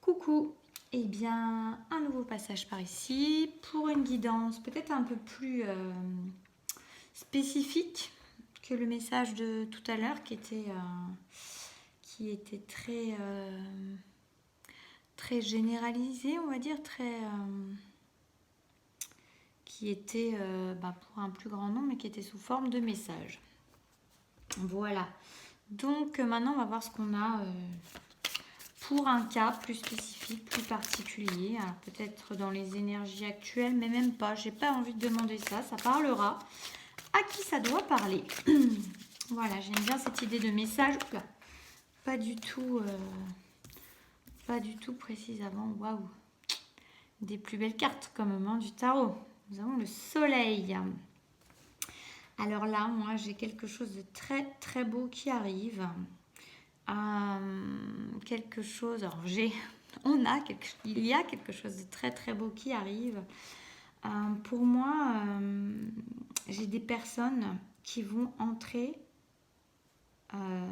Coucou, eh bien un nouveau passage par ici pour une guidance peut-être un peu plus spécifique que le message de tout à l'heure qui était très généralisé, on va dire, qui était pour un plus grand nombre mais qui était sous forme de message. Voilà, donc maintenant on va voir ce qu'on a pour un cas plus spécifique, plus particulier, alors peut-être dans les énergies actuelles, mais même pas, j'ai pas envie de demander ça, ça parlera à qui ça doit parler. Voilà, j'aime bien cette idée de message. Oula, pas du tout précisément, waouh, des plus belles cartes quand même hein, du tarot. Nous avons le soleil. Alors là, moi j'ai quelque chose de très très beau qui arrive. Quelque chose, alors il y a quelque chose de très très beau qui arrive. Pour moi, j'ai des personnes qui vont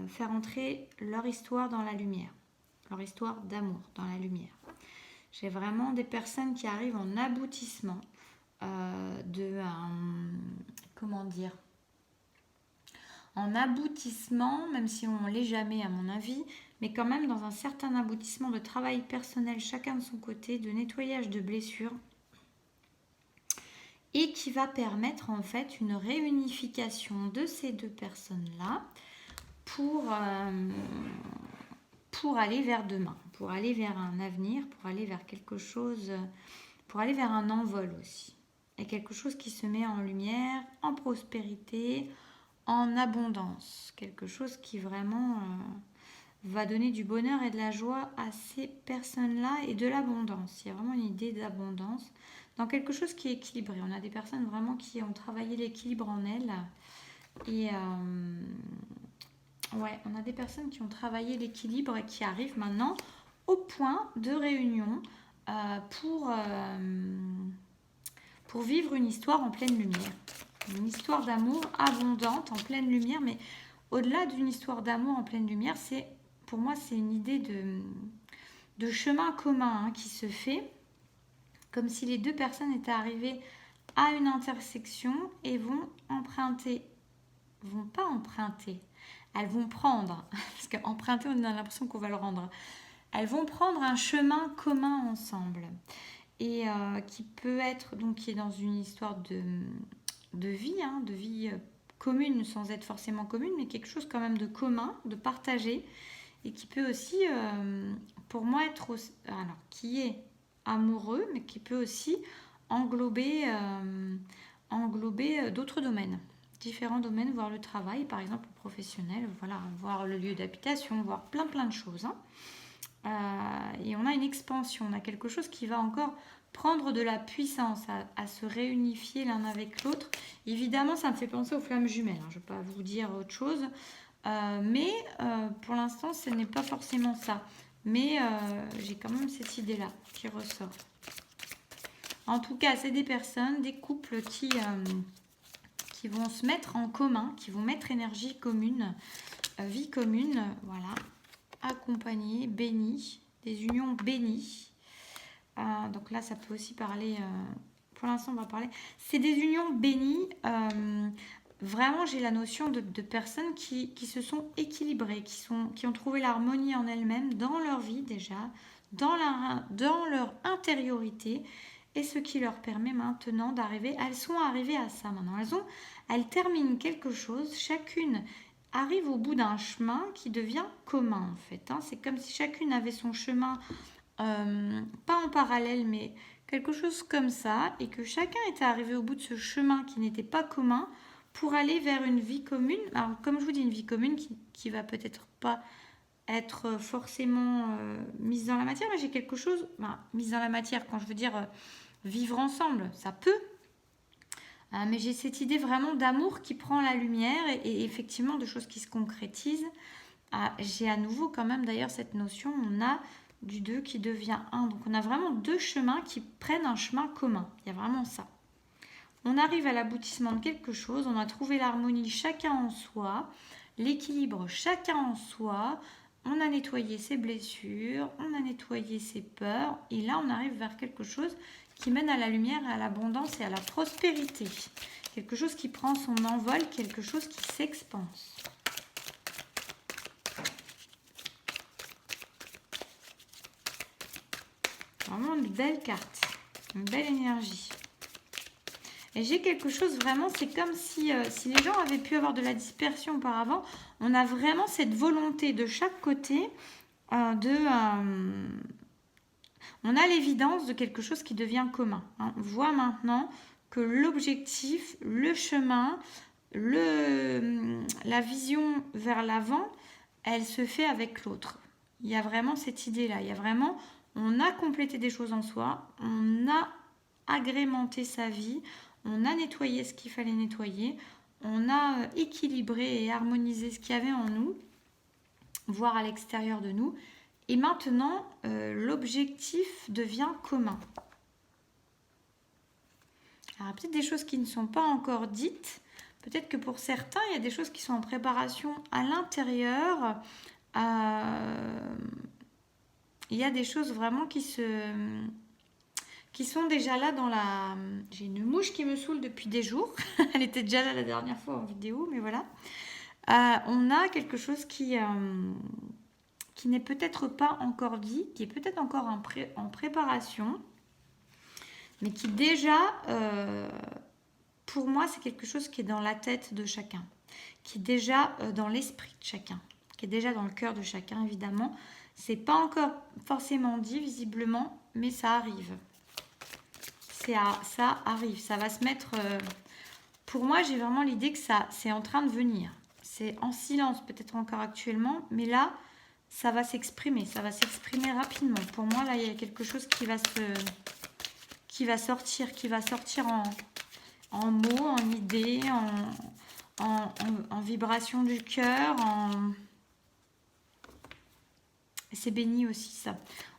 faire entrer leur histoire dans la lumière, leur histoire d'amour dans la lumière. J'ai vraiment des personnes qui arrivent en aboutissement comment dire, en aboutissement, même si on ne l'est jamais à mon avis, mais quand même dans un certain aboutissement de travail personnel, chacun de son côté, de nettoyage de blessures, et qui va permettre en fait une réunification de ces deux personnes-là pour aller vers demain, pour aller vers un avenir, pour aller vers quelque chose, pour aller vers un envol aussi. Et quelque chose qui se met en lumière, en prospérité, en abondance. Quelque chose qui vraiment va donner du bonheur et de la joie à ces personnes-là et de l'abondance. Il y a vraiment une idée d'abondance dans quelque chose qui est équilibré. On a des personnes vraiment qui ont travaillé l'équilibre en elles. Et on a des personnes qui ont travaillé l'équilibre et qui arrivent maintenant au point de réunion pour vivre une histoire en pleine lumière. Une histoire d'amour abondante, en pleine lumière, mais au-delà d'une histoire d'amour en pleine lumière, pour moi, c'est une idée de chemin commun qui se fait, comme si les deux personnes étaient arrivées à une intersection et vont pas emprunter, elles vont prendre, parce qu'emprunter, on a l'impression qu'on va le rendre, elles vont prendre un chemin commun ensemble, et qui peut être, donc qui est dans une histoire de vie, de vie commune sans être forcément commune, mais quelque chose quand même de commun, de partagé, et qui peut aussi, pour moi, qui est amoureux, mais qui peut aussi englober d'autres domaines, différents domaines, voir le travail, par exemple professionnel, voilà, voir le lieu d'habitation, voir plein de choses. Et on a une expansion, on a quelque chose qui va encore prendre de la puissance à se réunifier l'un avec l'autre. Évidemment, ça me fait penser aux flammes jumelles, je ne vais pas vous dire autre chose, mais pour l'instant, ce n'est pas forcément ça. Mais j'ai quand même cette idée-là qui ressort. En tout cas, c'est des personnes, des couples qui vont se mettre en commun, qui vont mettre énergie commune, vie commune, voilà, accompagnés, bénis, des unions bénies. Donc là, ça peut aussi parler, pour l'instant, on va parler, c'est des unions bénies. Vraiment, j'ai la notion de personnes qui se sont équilibrées, qui ont trouvé l'harmonie en elles-mêmes, dans leur vie déjà, dans leur intériorité, et ce qui leur permet maintenant d'arriver, elles sont arrivées à ça maintenant, elles terminent quelque chose, chacune arrive au bout d'un chemin qui devient commun en fait. C'est comme si chacune avait son chemin, pas en parallèle, mais quelque chose comme ça, et que chacun était arrivé au bout de ce chemin qui n'était pas commun, pour aller vers une vie commune. Alors, comme je vous dis, une vie commune qui va peut-être pas être forcément mise dans la matière, mais j'ai quelque chose, mise dans la matière, quand je veux dire vivre ensemble, ça peut. Mais j'ai cette idée vraiment d'amour qui prend la lumière et effectivement de choses qui se concrétisent. J'ai à nouveau quand même d'ailleurs cette notion, on a du 2 qui devient 1. Donc on a vraiment deux chemins qui prennent un chemin commun. Il y a vraiment ça. On arrive à l'aboutissement de quelque chose, on a trouvé l'harmonie chacun en soi, l'équilibre chacun en soi, on a nettoyé ses blessures, on a nettoyé ses peurs, et là on arrive vers quelque chose qui mène à la lumière, à l'abondance et à la prospérité. Quelque chose qui prend son envol, quelque chose qui s'expanse. Vraiment une belle carte, une belle énergie. Et j'ai quelque chose vraiment, c'est comme si les gens avaient pu avoir de la dispersion auparavant. On a vraiment cette volonté de chaque côté on a l'évidence de quelque chose qui devient commun. On voit maintenant que l'objectif, le chemin, la vision vers l'avant, elle se fait avec l'autre. Il y a vraiment cette idée-là. Il y a vraiment, on a complété des choses en soi, on a agrémenté sa vie, on a nettoyé ce qu'il fallait nettoyer, on a équilibré et harmonisé ce qu'il y avait en nous, voire à l'extérieur de nous. Et maintenant, l'objectif devient commun. Alors, peut-être des choses qui ne sont pas encore dites. Peut-être que pour certains, il y a des choses qui sont en préparation à l'intérieur. Il y a des choses vraiment qui sont déjà là dans la... J'ai une mouche qui me saoule depuis des jours. Elle était déjà là la dernière fois en vidéo, mais voilà. On a quelque chose qui n'est peut-être pas encore dit, qui est peut-être encore en préparation, mais qui déjà, pour moi, c'est quelque chose qui est dans la tête de chacun, qui est déjà dans l'esprit de chacun, qui est déjà dans le cœur de chacun, évidemment. C'est pas encore forcément dit, visiblement, mais ça arrive. Ça arrive, ça va se mettre... pour moi, j'ai vraiment l'idée que c'est en train de venir. C'est en silence peut-être encore actuellement, mais là, ça va s'exprimer rapidement. Pour moi, là, il y a quelque chose qui va sortir en mots, en idées, en vibration du cœur. C'est béni aussi, ça.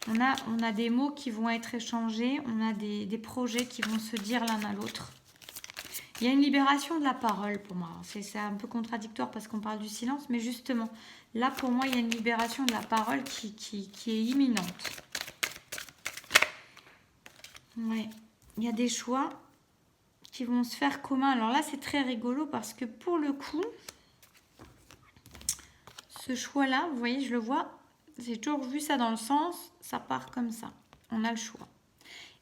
On a des mots qui vont être échangés, on a des projets qui vont se dire l'un à l'autre. Il y a une libération de la parole pour moi. C'est un peu contradictoire parce qu'on parle du silence, mais justement, là pour moi, il y a une libération de la parole qui est imminente. Ouais. Il y a des choix qui vont se faire communs. Alors là, c'est très rigolo parce que pour le coup, ce choix-là, vous voyez, je le vois, j'ai toujours vu ça dans le sens, ça part comme ça. On a le choix.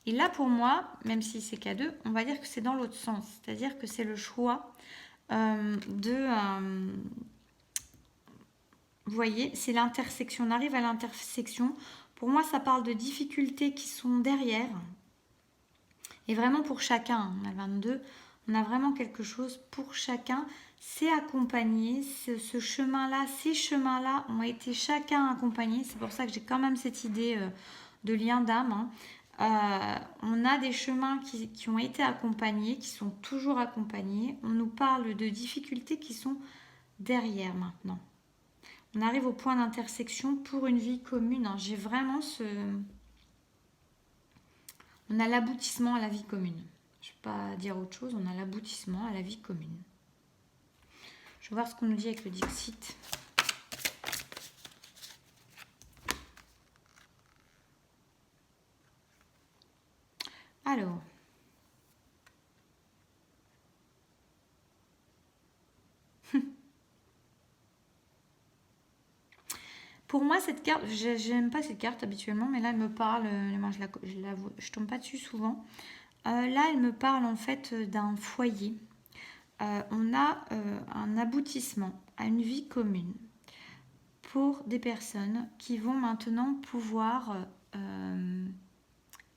Et là, pour moi, même si c'est qu'à deux, on va dire que c'est dans l'autre sens. C'est-à-dire que c'est le choix vous voyez, c'est l'intersection. On arrive à l'intersection. Pour moi, ça parle de difficultés qui sont derrière. Et vraiment pour chacun, on a 22, on a vraiment quelque chose pour chacun. C'est accompagné, ce chemin-là, ces chemins-là ont été chacun accompagnés. C'est pour ça que j'ai quand même cette idée de lien d'âme. On a des chemins qui ont été accompagnés, qui sont toujours accompagnés. On nous parle de difficultés qui sont derrière maintenant. On arrive au point d'intersection pour une vie commune. J'ai vraiment on a l'aboutissement à la vie commune. Je ne vais pas dire autre chose, on a l'aboutissement à la vie commune. Je vais voir ce qu'on nous dit avec le Dixit. Alors. Pour moi, cette carte, j'aime pas cette carte habituellement, mais là, elle me parle. Moi, je tombe pas dessus souvent. Là, elle me parle en fait d'un foyer. On a un aboutissement à une vie commune pour des personnes qui vont maintenant pouvoir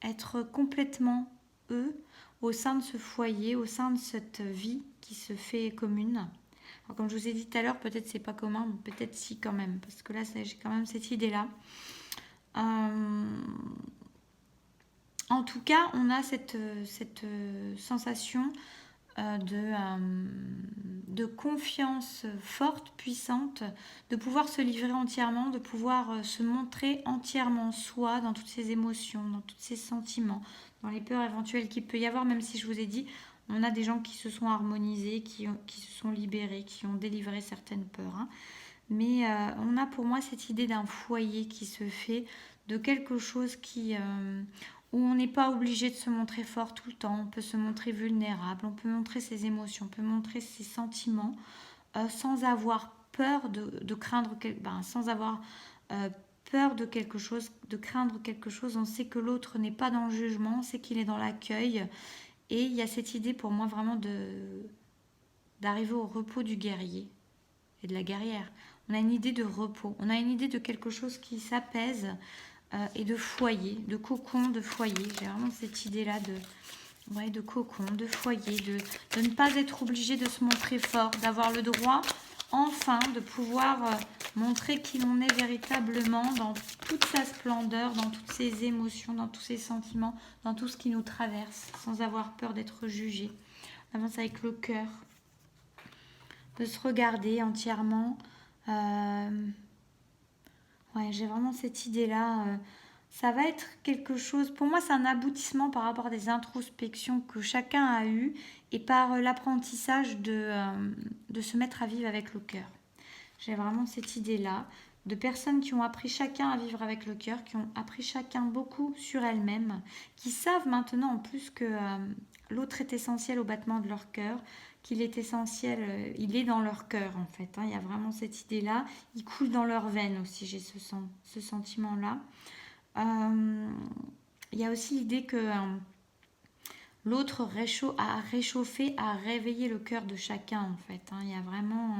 être complètement eux au sein de ce foyer, au sein de cette vie qui se fait commune. Alors, comme je vous ai dit tout à l'heure, peut-être c'est pas commun, mais peut-être si quand même, parce que là j'ai quand même cette idée-là. En tout cas, on a cette sensation de confiance forte, puissante, de pouvoir se livrer entièrement, de pouvoir se montrer entièrement soi dans toutes ses émotions, dans tous ses sentiments, dans les peurs éventuelles qu'il peut y avoir, même si je vous ai dit, on a des gens qui se sont harmonisés, qui se sont libérés, qui ont délivré certaines peurs. Mais on a pour moi cette idée d'un foyer qui se fait, de quelque chose où on n'est pas obligé de se montrer fort tout le temps. On peut se montrer vulnérable, on peut montrer ses émotions, on peut montrer ses sentiments sans avoir peur de craindre, sans avoir euh, peur de quelque chose, de craindre quelque chose. On sait que l'autre n'est pas dans le jugement, on sait qu'il est dans l'accueil. Et il y a cette idée pour moi vraiment d'arriver au repos du guerrier et de la guerrière. On a une idée de repos, on a une idée de quelque chose qui s'apaise et de foyer, de cocon, de foyer. J'ai vraiment cette idée-là de cocon, de foyer, de ne pas être obligé de se montrer fort, d'avoir le droit enfin de pouvoir montrer qui l'on est véritablement dans toute sa splendeur, dans toutes ses émotions, dans tous ses sentiments, dans tout ce qui nous traverse, sans avoir peur d'être jugé. On avance avec le cœur, de se regarder entièrement. Ouais, j'ai vraiment cette idée-là. Ça va être quelque chose, pour moi c'est un aboutissement par rapport à des introspections que chacun a eues et par l'apprentissage de se mettre à vivre avec le cœur. J'ai vraiment cette idée-là de personnes qui ont appris chacun à vivre avec le cœur, qui ont appris chacun beaucoup sur elles-mêmes, qui savent maintenant en plus que l'autre est essentiel au battement de leur cœur, qu'il est essentiel, il est dans leur cœur en fait. Il y a vraiment cette idée-là. Il coule dans leurs veines aussi, j'ai ce sentiment-là. Il y a aussi l'idée que l'autre a réchauffé, a réveillé le cœur de chacun en fait. Il y a vraiment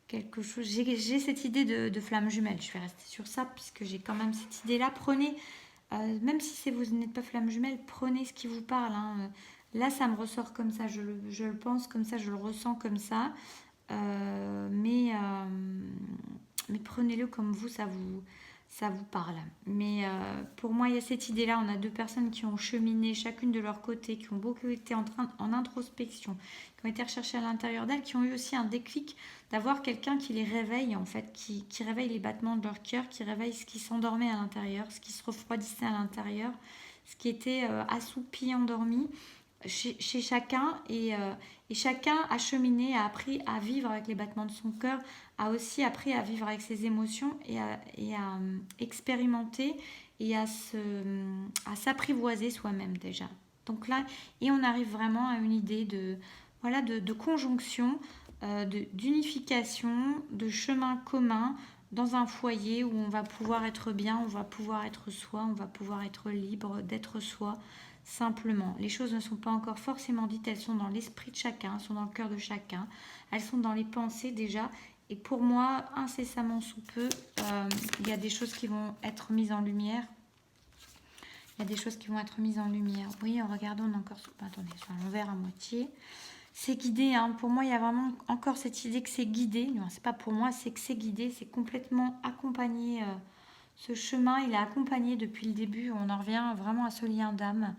quelque chose. J'ai cette idée de flamme jumelle. Je vais rester sur ça puisque j'ai quand même cette idée-là. Prenez, même si vous n'êtes pas flamme jumelle, prenez ce qui vous parle. Là, ça me ressort comme ça. Je le pense comme ça, je le ressens comme ça. Mais prenez-le comme ça vous parle. Mais pour moi, il y a cette idée-là. On a deux personnes qui ont cheminé chacune de leur côté, qui ont beaucoup été en introspection, qui ont été recherchées à l'intérieur d'elles, qui ont eu aussi un déclic d'avoir quelqu'un qui les réveille, en fait, qui réveille les battements de leur cœur, qui réveille ce qui s'endormait à l'intérieur, ce qui se refroidissait à l'intérieur, ce qui était assoupi, endormi chez chacun. Et chacun a cheminé, a appris à vivre avec les battements de son cœur, a aussi appris à vivre avec ses émotions et à expérimenter et à s'apprivoiser soi-même déjà. Donc là, et on arrive vraiment à une idée de conjonction, d'unification, de chemin commun dans un foyer où on va pouvoir être bien, on va pouvoir être soi, on va pouvoir être libre d'être soi simplement. Les choses ne sont pas encore forcément dites, elles sont dans l'esprit de chacun, elles sont dans le cœur de chacun, elles sont dans les pensées déjà. Et pour moi, incessamment sous peu, il y a des choses qui vont être mises en lumière. Il y a des choses qui vont être mises en lumière. Oui, regardons, on a encore... Attendez, sur l'envers à moitié. C'est guidé, pour moi, il y a vraiment encore cette idée que c'est guidé. Non, c'est pas pour moi, c'est que c'est guidé, c'est complètement accompagné. Ce chemin, il est accompagné depuis le début. On en revient vraiment à ce lien d'âme.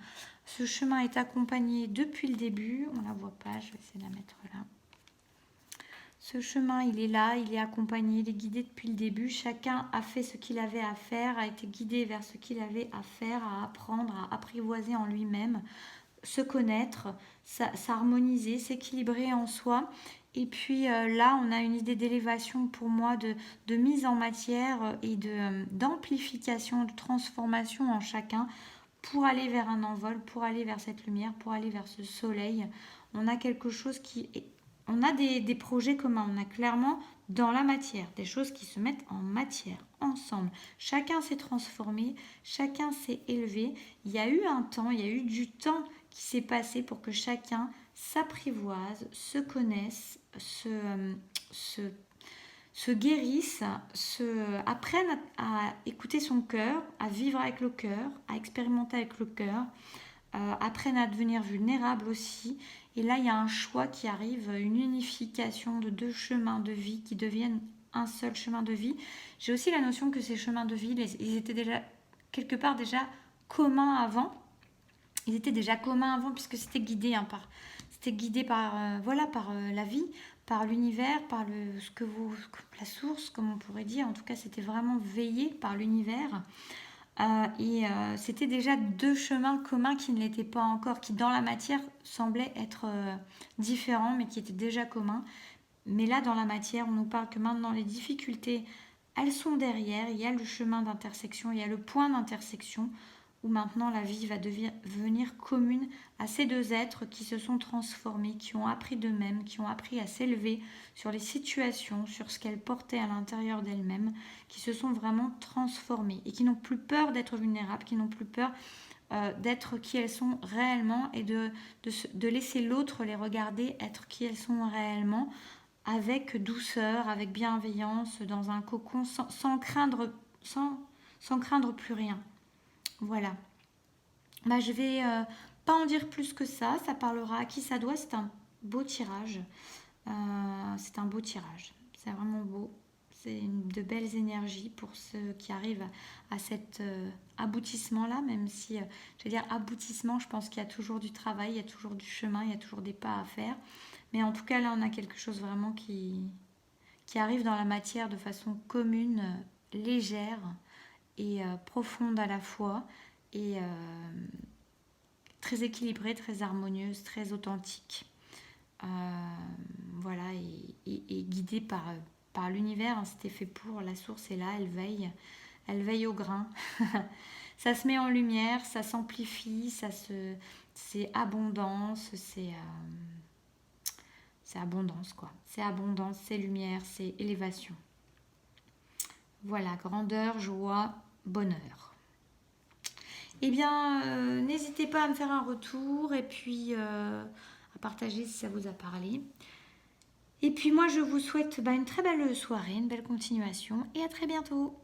Ce chemin est accompagné depuis le début. On ne la voit pas, je vais essayer de la mettre là. Ce chemin, il est là, il est accompagné, il est guidé depuis le début. Chacun a fait ce qu'il avait à faire, a été guidé vers ce qu'il avait à faire, à apprendre, à apprivoiser en lui-même, se connaître, s'harmoniser, s'équilibrer en soi. Et puis là, on a une idée d'élévation pour moi, de mise en matière et d'amplification, de transformation en chacun pour aller vers un envol, pour aller vers cette lumière, pour aller vers ce soleil. On a quelque chose on a des projets communs, on a clairement dans la matière, des choses qui se mettent en matière, ensemble. Chacun s'est transformé, chacun s'est élevé. Il y a eu un temps, il y a eu du temps qui s'est passé pour que chacun s'apprivoise, se connaisse, se guérisse, apprenne à écouter son cœur, à vivre avec le cœur, à expérimenter avec le cœur, apprenne à devenir vulnérable aussi. Et là, il y a un choix qui arrive, une unification de deux chemins de vie qui deviennent un seul chemin de vie. J'ai aussi la notion que ces chemins de vie, ils étaient déjà quelque part déjà communs avant. Ils étaient déjà communs avant puisque c'était guidé par la vie, par l'univers, par la source, comme on pourrait dire. En tout cas, c'était vraiment veillé par l'univers. C'était déjà deux chemins communs qui ne l'étaient pas encore, qui dans la matière semblaient être différents, mais qui étaient déjà communs. Mais là, dans la matière, on nous parle que maintenant, les difficultés, elles sont derrière. Il y a le chemin d'intersection, il y a le point d'intersection où maintenant la vie va devenir commune à ces deux êtres qui se sont transformés, qui ont appris d'eux-mêmes, qui ont appris à s'élever sur les situations, sur ce qu'elles portaient à l'intérieur d'elles-mêmes, qui se sont vraiment transformés et qui n'ont plus peur d'être vulnérables, qui n'ont plus peur d'être qui elles sont réellement et de laisser l'autre les regarder être qui elles sont réellement avec douceur, avec bienveillance, dans un cocon, sans craindre, sans craindre plus rien. Voilà. Bah, je vais pas en dire plus que ça. Ça parlera à qui ça doit. C'est un beau tirage. C'est un beau tirage. C'est vraiment beau. C'est de belles énergies pour ceux qui arrivent à cet aboutissement-là, même si, je veux dire, aboutissement, je pense qu'il y a toujours du travail, il y a toujours du chemin, il y a toujours des pas à faire. Mais en tout cas, là, on a quelque chose vraiment qui arrive dans la matière de façon commune, légère et profonde à la fois, et très équilibrée, très harmonieuse, très authentique. Euh, voilà, et guidée par l'univers, hein, c'était fait pour, la source est là, elle veille au grain. Ça se met en lumière, ça s'amplifie, c'est abondance, c'est abondance quoi. C'est abondance, c'est lumière, c'est élévation. Voilà, grandeur, joie, bonheur. Eh bien, n'hésitez pas à me faire un retour et puis à partager si ça vous a parlé. Et puis moi, je vous souhaite une très belle soirée, une belle continuation et à très bientôt.